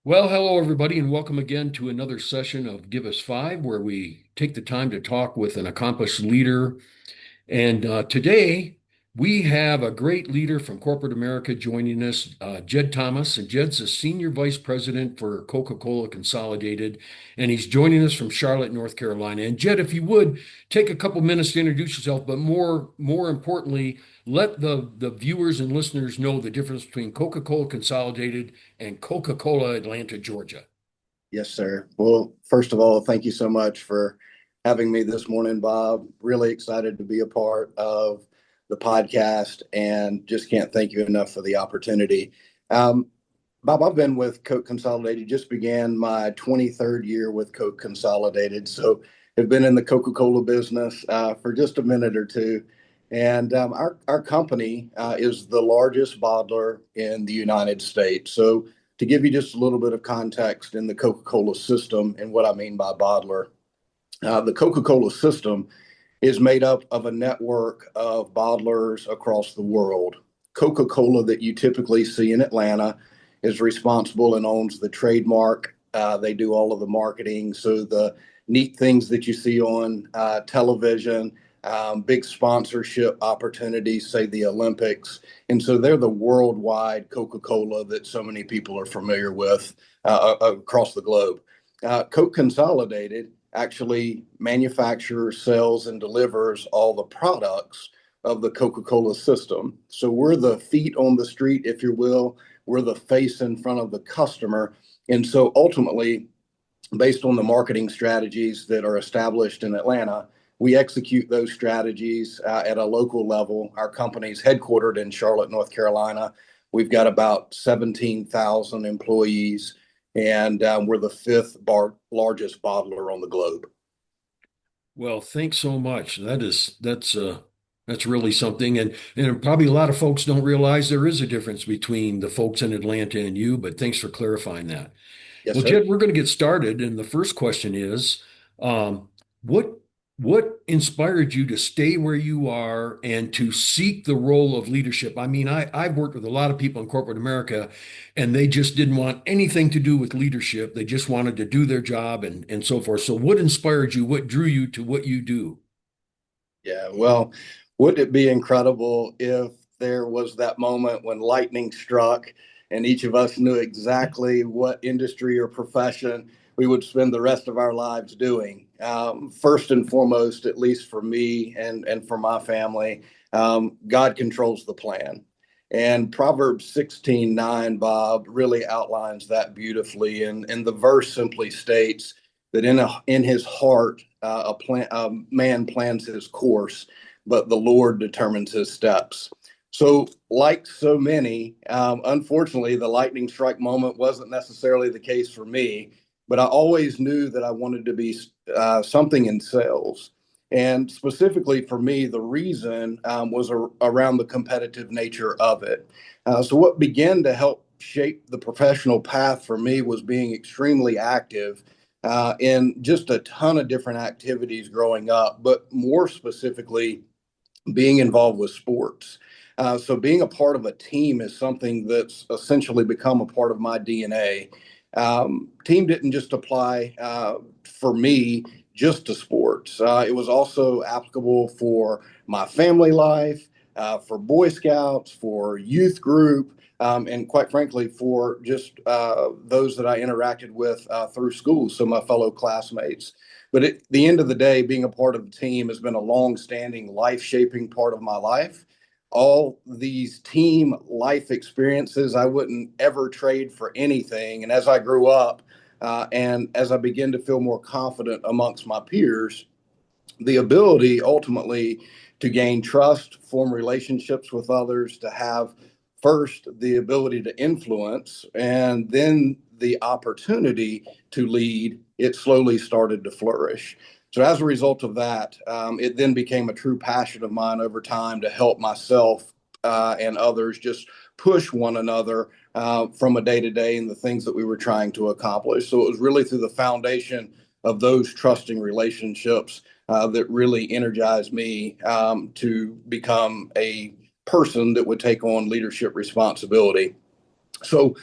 Well, hello, everybody, and welcome again to another session of Give Us Five, where we take the time to talk with an accomplished leader. And today we have a great leader from corporate America joining us, Jed Thomas. And Jed's the Senior Vice President for Coca-Cola Consolidated, and he's joining us from Charlotte, North Carolina. And Jed, if you would take a couple minutes to introduce yourself, but more importantly, let the viewers and listeners know the difference between Coca-Cola Consolidated and Coca-Cola Atlanta, Georgia. Yes, sir. Well, first of all, thank you so much for having me this morning, Bob. Really excited to be a part of the podcast and just can't thank you enough for the opportunity. Um, Bob, I've been with Coke Consolidated, just began my 23rd year with Coke Consolidated. So have been in the Coca-Cola business for just a minute or two. And our company is the largest bottler in the United States. So to give you just a little bit of context in the Coca-Cola system and what I mean by bottler, the Coca-Cola system is made up of a network of bottlers across the world. Coca-Cola that you typically see in Atlanta is responsible and owns the trademark. They do all of the marketing. So the neat things that you see on television, big sponsorship opportunities, say the Olympics. And so they're the worldwide Coca-Cola that so many people are familiar with across the globe. Coke Consolidated actually manufactures, sells, and delivers all the products of the Coca-Cola system. So we're the feet on the street, if you will. We're the face in front of the customer. And so ultimately, based on the marketing strategies that are established in Atlanta, we execute those strategies at a local level. Our company's headquartered in Charlotte, North Carolina. We've got about 17,000 employees, and we're the largest bottler on the globe. Well, thanks so much. That's really something, and probably a lot of folks don't realize there is a difference between the folks in Atlanta and you. But thanks for clarifying that. Yes, Well, sir. Jed, we're going to get started, and the first question is, um, what what inspired you to stay where you are and to seek the role of leadership? I mean, I've worked with a lot of people in corporate America, and they just didn't want anything to do with leadership. They just wanted to do their job and so forth. So, what inspired you? What drew you to what you do? Yeah, well, wouldn't it be incredible if there was that moment when lightning struck and each of us knew exactly what industry or profession we would spend the rest of our lives doing? First and foremost, at least for me and for my family, God controls the plan. And Proverbs 16:9, Bob, really outlines that beautifully. And the verse simply states that in his heart, a man plans his course, but the Lord determines his steps. So, like so many, unfortunately, the lightning strike moment wasn't necessarily the case for me, but I always knew that I wanted to be something in sales. And specifically for me, the reason was around the competitive nature of it. So, what began to help shape the professional path for me was being extremely active in just a ton of different activities growing up, but more specifically, being involved with sports. So being a part of a team is something that's essentially become a part of my DNA. Team didn't just apply for me just to sports. It was also applicable for my family life, for Boy Scouts, for youth group, and quite frankly, for just those that I interacted with through school, so my fellow classmates. But at the end of the day, being a part of the team has been a long-standing, life-shaping part of my life. All these team life experiences I wouldn't ever trade for anything. And as I grew up, and as I began to feel more confident amongst my peers, the ability ultimately to gain trust, form relationships with others, to have first the ability to influence, and then the opportunity to lead, it slowly started to flourish. So, as a result of that, it then became a true passion of mine over time to help myself and others just push one another from a day to day and the things that we were trying to accomplish. So, it was really through the foundation of those trusting relationships that really energized me to become a person that would take on leadership responsibility. So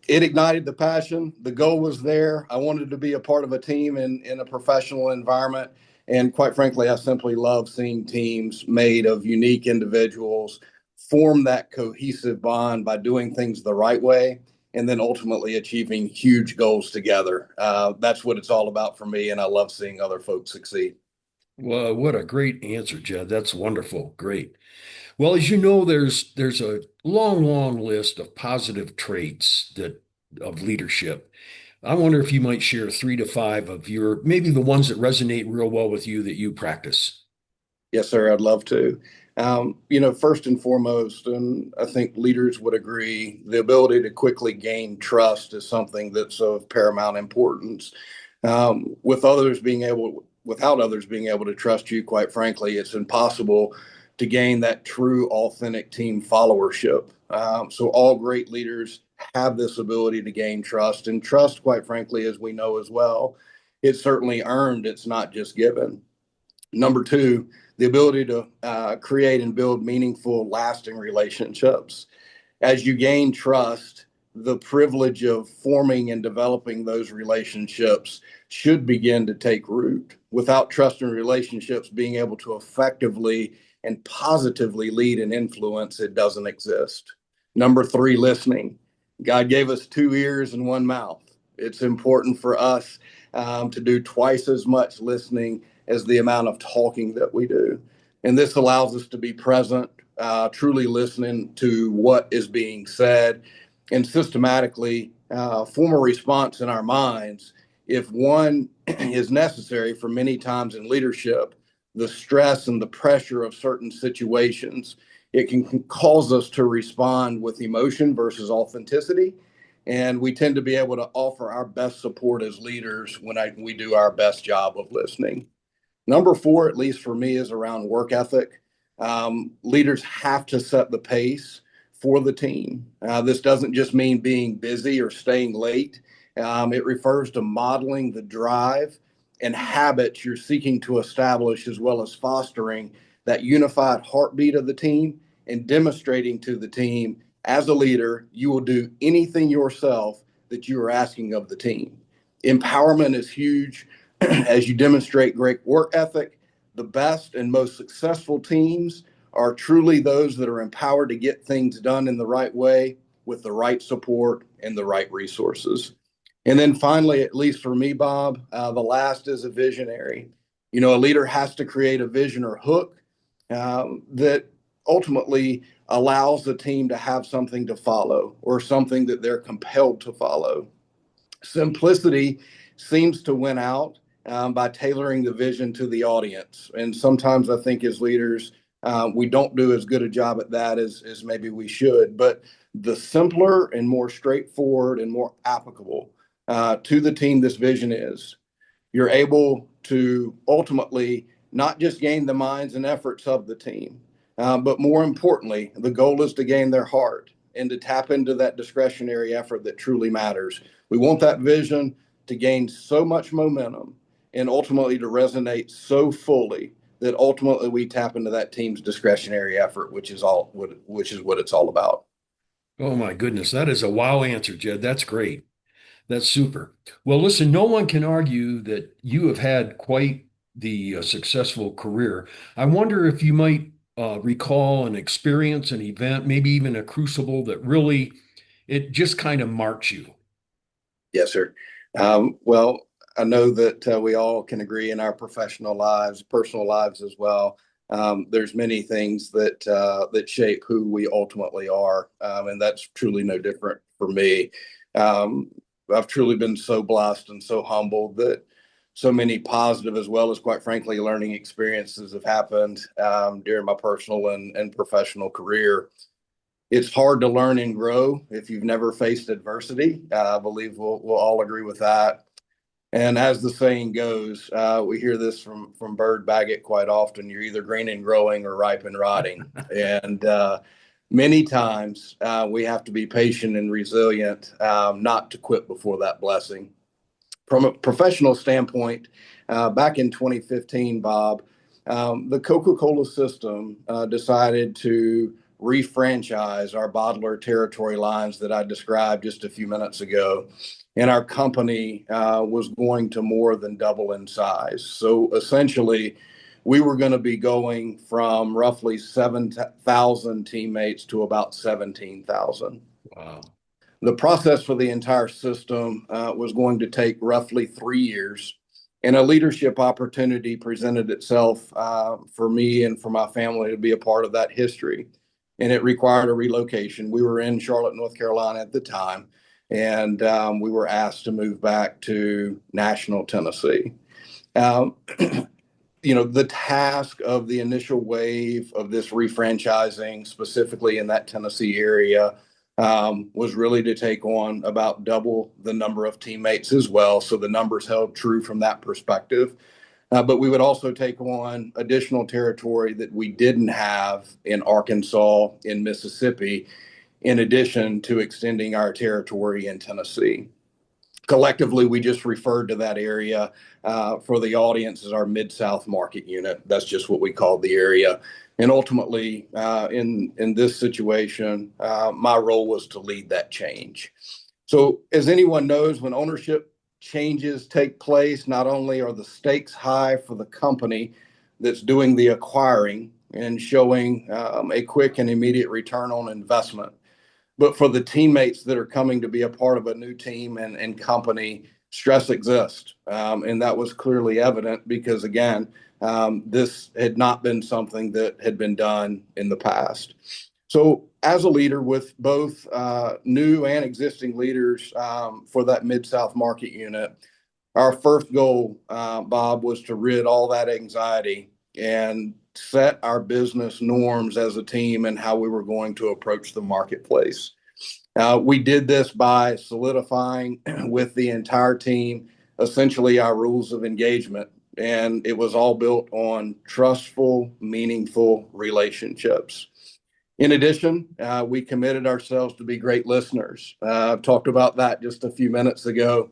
It ignited the passion. The goal was there. I wanted to be a part of a team in a professional environment. And quite frankly, I simply love seeing teams made of unique individuals form that cohesive bond by doing things the right way and then ultimately achieving huge goals together. That's what it's all about for me. And I love seeing other folks succeed. Well, what a great answer, Jed. That's wonderful. Great. Well, as you know, there's a long, long list of positive traits that of leadership. I wonder if you might share 3 to 5 of your maybe the ones that resonate real well with you that you practice. Yes, sir. I'd love to. First and foremost, and I think leaders would agree, the ability to quickly gain trust is something that's of paramount importance. Without others being able to trust you, quite frankly, it's impossible to gain that true, authentic team followership. So all great leaders have this ability to gain trust, and trust, quite frankly, as we know as well, it's certainly earned. It's not just given. Number two, the ability to create and build meaningful, lasting relationships. As you gain trust, the privilege of forming and developing those relationships should begin to take root. Without trust and relationships being able to effectively and positively lead and influence, it doesn't exist. Number three, listening. God gave us 2 ears and 1 mouth. It's important for us to do twice as much listening as the amount of talking that we do. And this allows us to be present, truly listening to what is being said, and systematically form a response in our minds. If one is necessary for many times in leadership, the stress and the pressure of certain situations, it can cause us to respond with emotion versus authenticity. And we tend to be able to offer our best support as leaders when we do our best job of listening. Number four, at least for me, is around work ethic. Leaders have to set the pace for the team. This doesn't just mean being busy or staying late. It refers to modeling the drive and habits you're seeking to establish, as well as fostering that unified heartbeat of the team and demonstrating to the team as a leader, you will do anything yourself that you are asking of the team. Empowerment is huge as you demonstrate great work ethic. The best and most successful teams are truly those that are empowered to get things done in the right way with the right support and the right resources. And then finally, at least for me, Bob, the last is a visionary. A leader has to create a vision or hook that ultimately allows the team to have something to follow or something that they're compelled to follow. Simplicity seems to win out by tailoring the vision to the audience. And sometimes I think as leaders, we don't do as good a job at that as maybe we should. But the simpler and more straightforward and more applicable to the team this vision is, you're able to ultimately not just gain the minds and efforts of the team, but more importantly, the goal is to gain their heart and to tap into that discretionary effort that truly matters. We want that vision to gain so much momentum and ultimately to resonate so fully that ultimately we tap into that team's discretionary effort, which is what it's all about. Oh my goodness, that is a wow answer, Jed. That's great. That's super. Well, listen, no one can argue that you have had quite the successful career. I wonder if you might recall an experience, an event, maybe even a crucible that really it just kind of marks you. Yes, sir. Well, I know that we all can agree in our professional lives, personal lives as well. There's many things that shape who we ultimately are, and that's truly no different for me. Um, I've truly been so blessed and so humbled that so many positive as well as, quite frankly, learning experiences have happened during my personal and professional career. It's hard to learn and grow if you've never faced adversity. I believe we'll all agree with that. And as the saying goes, we hear this from Bird Baggett quite often: you're either green and growing or ripe and rotting. And many times we have to be patient and resilient, not to quit before that blessing. From a professional standpoint, back in 2015, Bob, the Coca-Cola system decided to refranchise our bottler territory lines that I described just a few minutes ago. And our company was going to more than double in size. So essentially, we were going to be going from roughly 7,000 teammates to about 17,000. Wow. The process for the entire system was going to take roughly 3 years, and a leadership opportunity presented itself for me and for my family to be a part of that history. And it required a relocation. We were in Charlotte, North Carolina at the time, and we were asked to move back to Nashville, Tennessee. Um, the task of the initial wave of this refranchising, specifically in that Tennessee area, was really to take on about double the number of teammates as well. So the numbers held true from that perspective. But we would also take on additional territory that we didn't have in Arkansas, in Mississippi, in addition to extending our territory in Tennessee. Collectively, we just referred to that area for the audience as our Mid-South market unit. That's just what we called the area. And ultimately, in this situation, my role was to lead that change. So as anyone knows, when ownership changes take place, not only are the stakes high for the company that's doing the acquiring and showing a quick and immediate return on investment, but for the teammates that are coming to be a part of a new team and company, stress exists. And that was clearly evident because, again, this had not been something that had been done in the past. So as a leader with both new and existing leaders for that Mid-South market unit, our first goal, Bob, was to rid all that anxiety and set our business norms as a team and how we were going to approach the marketplace. We did this by solidifying with the entire team essentially our rules of engagement, and it was all built on trustful, meaningful relationships. In addition, we committed ourselves to be great listeners. I've talked about that just a few minutes ago,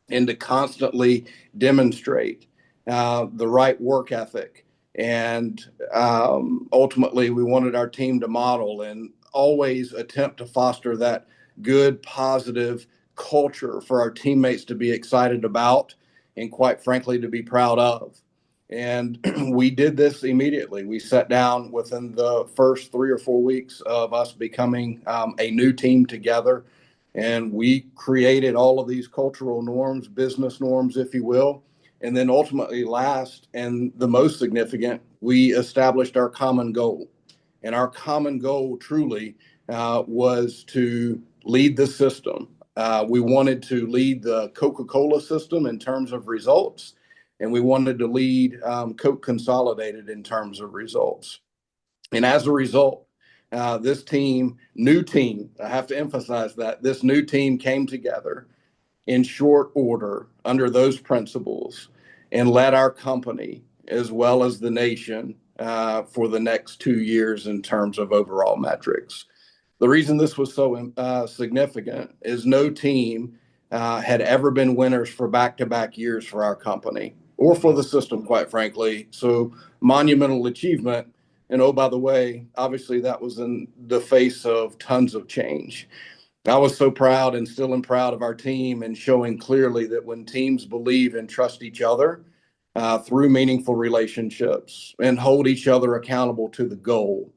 and to constantly demonstrate the right work ethic. And ultimately, we wanted our team to model and always attempt to foster that good, positive culture for our teammates to be excited about and, quite frankly, to be proud of. And we did this immediately. We sat down within the first 3 or 4 weeks of us becoming a new team together. And we created all of these cultural norms, business norms, if you will. And then ultimately, last and the most significant, we established our common goal. And our common goal truly was to lead the system. We wanted to lead the Coca-Cola system in terms of results, and we wanted to lead Coke Consolidated in terms of results. And as a result, this new team, I have to emphasize that this new team came together in short order under those principles and led our company as well as the nation for the next 2 years in terms of overall metrics. The reason this was so significant is no team had ever been winners for back-to-back years for our company or for the system, quite frankly. So monumental achievement. And oh, by the way, obviously that was in the face of tons of change. I was so proud and still am proud of our team and showing clearly that when teams believe and trust each other through meaningful relationships and hold each other accountable to the goal,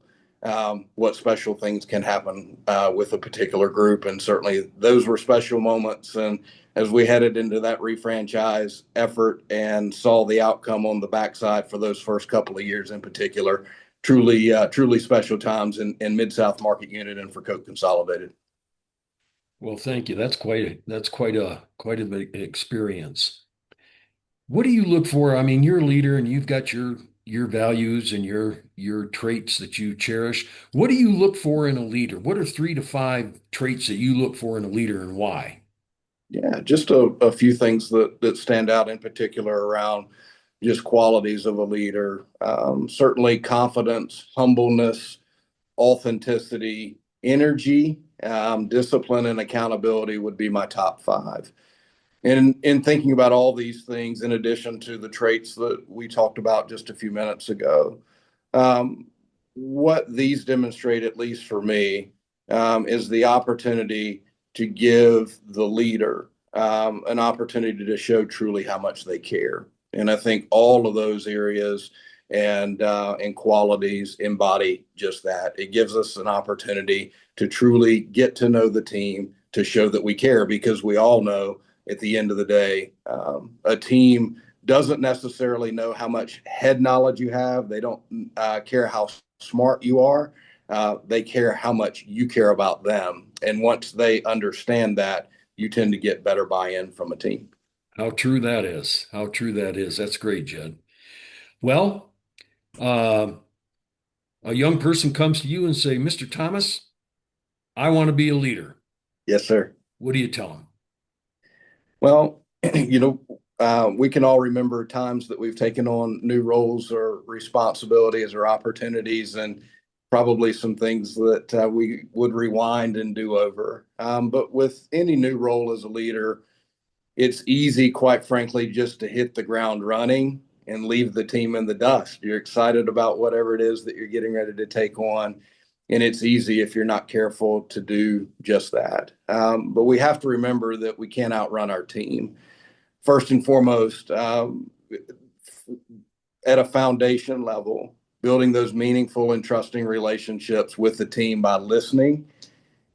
what special things can happen with a particular group. And certainly those were special moments. And as we headed into that refranchise effort and saw the outcome on the backside for those first couple of years in particular, truly special times in Mid-South market unit and for Coke Consolidated. Well, thank you. That's quite a big experience. What do you look for? I mean, you're a leader and you've got your values and your traits that you cherish. What do you look for in a leader? What are 3 to 5 traits that you look for in a leader and why? Yeah, just a few things that stand out in particular around just qualities of a leader. Certainly confidence, humbleness, authenticity, energy, discipline, and accountability would be my top 5. And in thinking about all these things, in addition to the traits that we talked about just a few minutes ago, um, what these demonstrate, at least for me, is the opportunity to give the leader an opportunity to show truly how much they care. And I think all of those areas and qualities embody just that. It gives us an opportunity to truly get to know the team, to show that we care, because we all know at the end of the day, a team doesn't necessarily know how much head knowledge you have. They don't care how smart you are. They care how much you care about them. And once they understand that, you tend to get better buy-in from a team. How true that is. How true that is. That's great, Jed. Well, uh, a young person comes to you and say, Mr. Thomas, I want to be a leader. Yes, sir. What do you tell them? Well, we can all remember times that we've taken on new roles or responsibilities or opportunities, and probably some things that we would rewind and do over. But with any new role as a leader, it's easy, quite frankly, just to hit the ground running and leave the team in the dust. You're excited about whatever it is that you're getting ready to take on. And it's easy, if you're not careful, to do just that. But we have to remember that we can't outrun our team. First and foremost, at a foundation level, building those meaningful and trusting relationships with the team by listening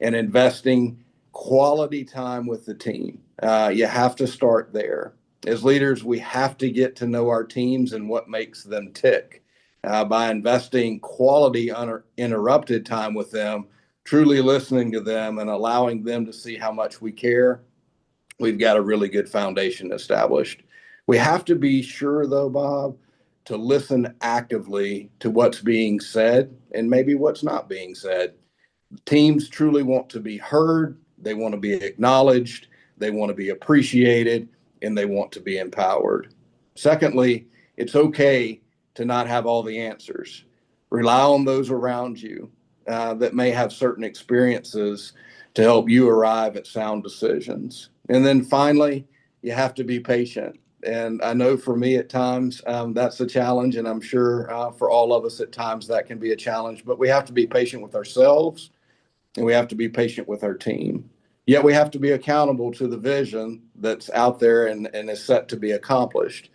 and investing quality time with the team. You have to start there. As leaders, we have to get to know our teams and what makes them tick. By investing quality, uninterrupted time with them, truly listening to them and allowing them to see how much we care, we've got a really good foundation established. We have to be sure, though, Bob, to listen actively to what's being said and maybe what's not being said. Teams truly want to be heard, they want to be acknowledged, they want to be appreciated, and they want to be empowered. Secondly, it's okay to not have all the answers. Rely on those around you that may have certain experiences to help you arrive at sound decisions. And then finally, you have to be patient. And I know for me at times that's a challenge, and I'm sure for all of us at times that can be a challenge, but we have to be patient with ourselves and we have to be patient with our team. Yet we have to be accountable to the vision that's out there and is set to be accomplished.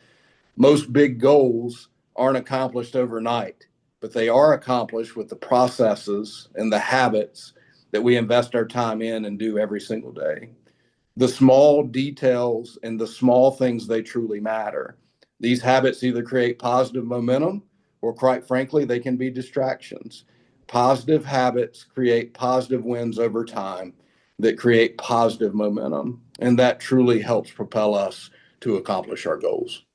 Most big goals aren't accomplished overnight, but they are accomplished with the processes and the habits that we invest our time in and do every single day. The small details and the small things, they truly matter. These habits either create positive momentum or, quite frankly, they can be distractions. Positive habits create positive wins over time that create positive momentum, and that truly helps propel us to accomplish our goals.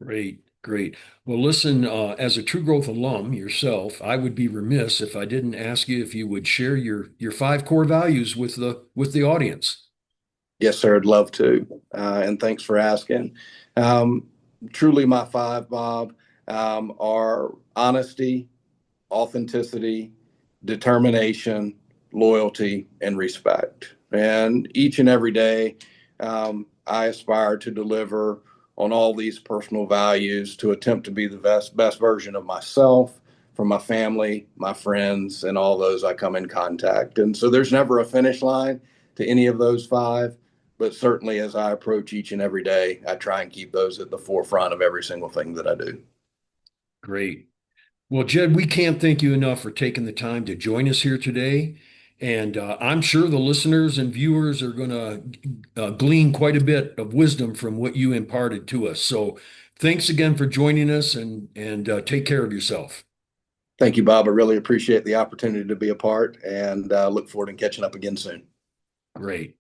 Great, great. Well, listen, as a True Growth alum yourself, I would be remiss if I didn't ask you if you would share your five core values with the audience. Yes, sir. I'd love to. And thanks for asking. Um, Truly, my five, Bob, are honesty, authenticity, determination, loyalty, and respect. And each and every day, I aspire to deliver on all these personal values to attempt to be the best version of myself for my family, my friends, and all those I come in contact. And so there's never a finish line to any of those five. But certainly, as I approach each and every day, I try and keep those at the forefront of every single thing that I do. Great. Well, Jed, we can't thank you enough for taking the time to join us here today. And I'm sure the listeners and viewers are going to glean quite a bit of wisdom from what you imparted to us. So thanks again for joining us and take care of yourself. Thank you, Bob. I really appreciate the opportunity to be a part and look forward to catching up again soon. Great.